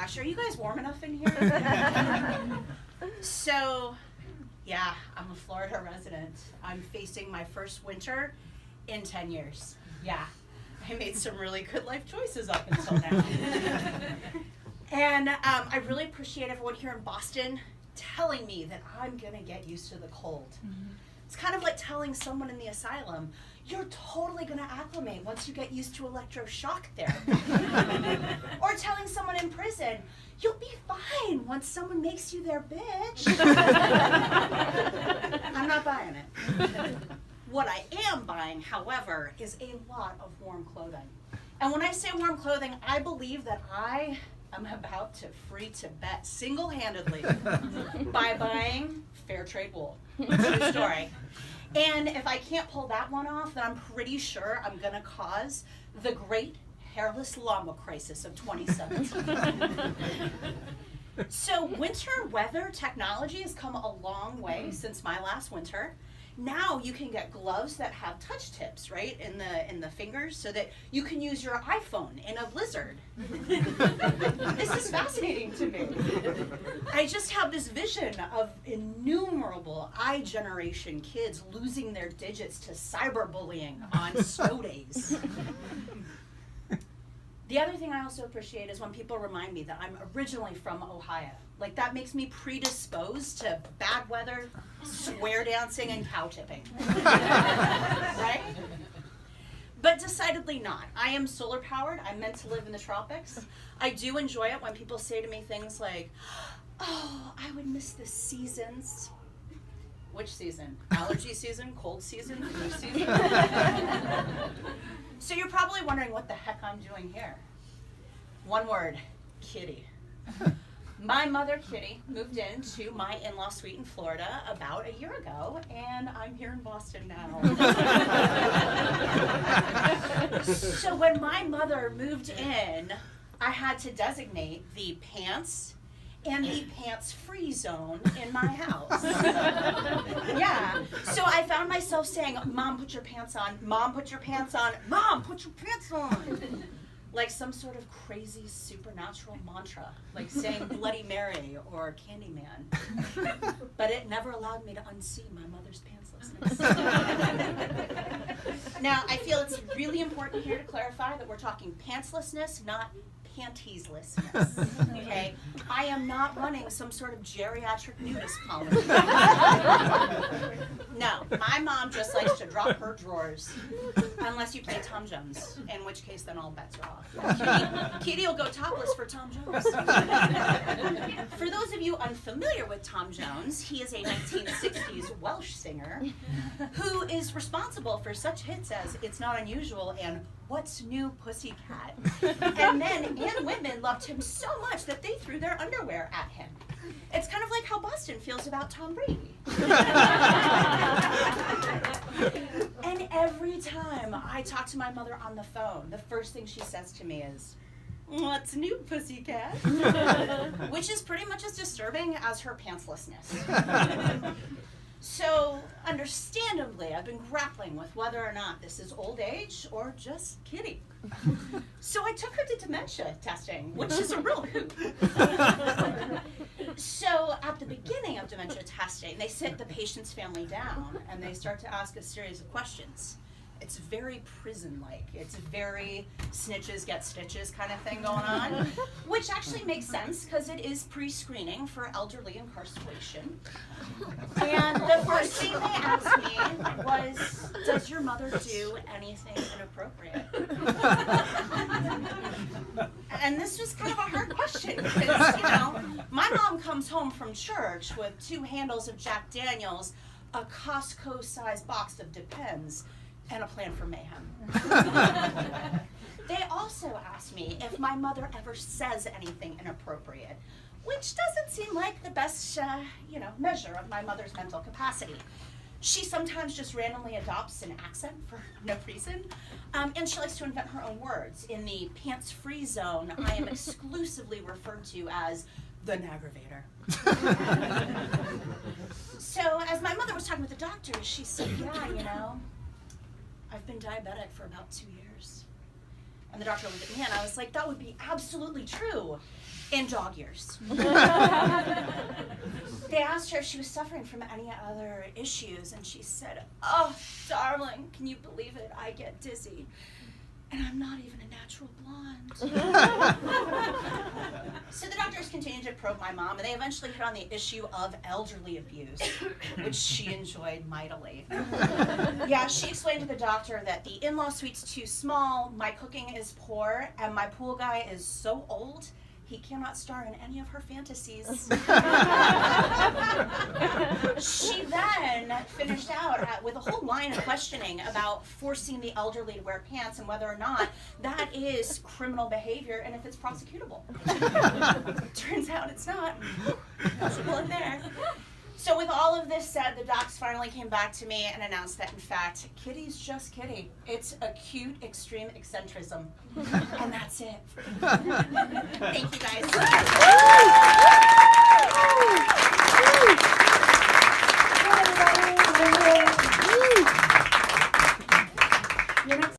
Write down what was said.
gosh, are you guys warm enough in here? So, yeah, I'm a Florida resident. I'm facing my first winter in 10 years. Yeah, I made some really good life choices up until now. And I really appreciate everyone here in Boston telling me that I'm gonna get used to the cold. It's kind of like telling someone in the asylum, you're totally gonna acclimate once you get used to electroshock therapy. Or telling someone in prison, you'll be fine once someone makes you their bitch. I'm not buying it. What I am buying, however, is a lot of warm clothing. And when I say warm clothing, I believe that I am about to free Tibet single-handedly by buying fair trade wool. True story. And if I can't pull that one off, then I'm pretty sure I'm gonna cause the great hairless llama crisis of 2017. So winter weather technology has come a long way since my last winter. Now you can get gloves that have touch tips, right, in the fingers, so that you can use your iPhone in a blizzard. This is fascinating to me. I just have this vision of innumerable iGeneration kids losing their digits to cyberbullying on snow days. The other thing I also appreciate is when people remind me that I'm originally from Ohio. Like, that makes me predisposed to bad weather, square dancing, and cow tipping. Right? But decidedly not. I am solar powered. I'm meant to live in the tropics. I do enjoy it when people say to me things like, oh, I would miss the seasons. Which season? Allergy season? Cold season? Flu season? So you're probably wondering what the heck I'm doing here. One word, Kitty. My mother, Kitty, moved into my in-law suite in Florida about a year ago, and I'm here in Boston now. So when my mother moved in, I had to designate the pants and the pants-free zone in my house. Yeah, so I found myself saying, Mom, put your pants on. Mom, put your pants on. Mom, put your pants on. Like some sort of crazy supernatural mantra, like saying Bloody Mary or Candyman. But it never allowed me to unsee my mother's pantslessness. Now, I feel it's really important here to clarify that we're talking pantslessness, not panties-lessness, okay? I am not running some sort of geriatric nudist colony. No, my mom just likes to drop her drawers, unless you play Tom Jones, in which case then all bets are off. Kitty will go topless for Tom Jones. For those of you unfamiliar with Tom Jones, he is a 1960s Welsh singer who is responsible for such hits as It's Not Unusual and What's New Pussycat? And men and women loved him so much that they threw their underwear at him. It's kind of like how Boston feels about Tom Brady. And every time I talk to my mother on the phone, the first thing she says to me is, "What's new, pussycat?" Which is pretty much as disturbing as her pantslessness. So, understandably, I've been grappling with whether or not this is old age or just Kitty. So I took her to dementia testing, which is a real hoot. So at the beginning of dementia testing, they sit the patient's family down and they start to ask a series of questions. It's very prison-like. It's very snitches get stitches kind of thing going on, which actually makes sense because it is pre-screening for elderly incarceration. And the first thing they asked me was, does your mother do anything inappropriate? And this was kind of a hard question because, you know, my mom comes home from church with 2 handles of Jack Daniels, a Costco-sized box of Depends, and a plan for mayhem. They also asked me if my mother ever says anything inappropriate, which doesn't seem like the best, measure of my mother's mental capacity. She sometimes just randomly adopts an accent for no reason, and she likes to invent her own words. In the pants-free zone, I am exclusively referred to as the Naggravator. So as my mother was talking with the doctor, she said, yeah, I've been diabetic for about 2 years. And the doctor looked at me and I was like, that would be absolutely true in dog years. They asked her if she was suffering from any other issues, and she said, oh, darling, can you believe it? I get dizzy. And I'm not even a natural blonde. So the doctors continued to probe my mom, and they eventually hit on the issue of elderly abuse, which she enjoyed mightily. Yeah, she explained to the doctor that the in-law suite's too small, my cooking is poor, and my pool guy is so old, he cannot star in any of her fantasies. She then finished out with a whole line of questioning about forcing the elderly to wear pants and whether or not that is criminal behavior and if it's prosecutable. Turns out it's not. That's a bullet there. So with all of this said, the docs finally came back to me and announced that, in fact, Kitty's just Kitty. It's acute extreme eccentricism. And that's it. Thank you, guys.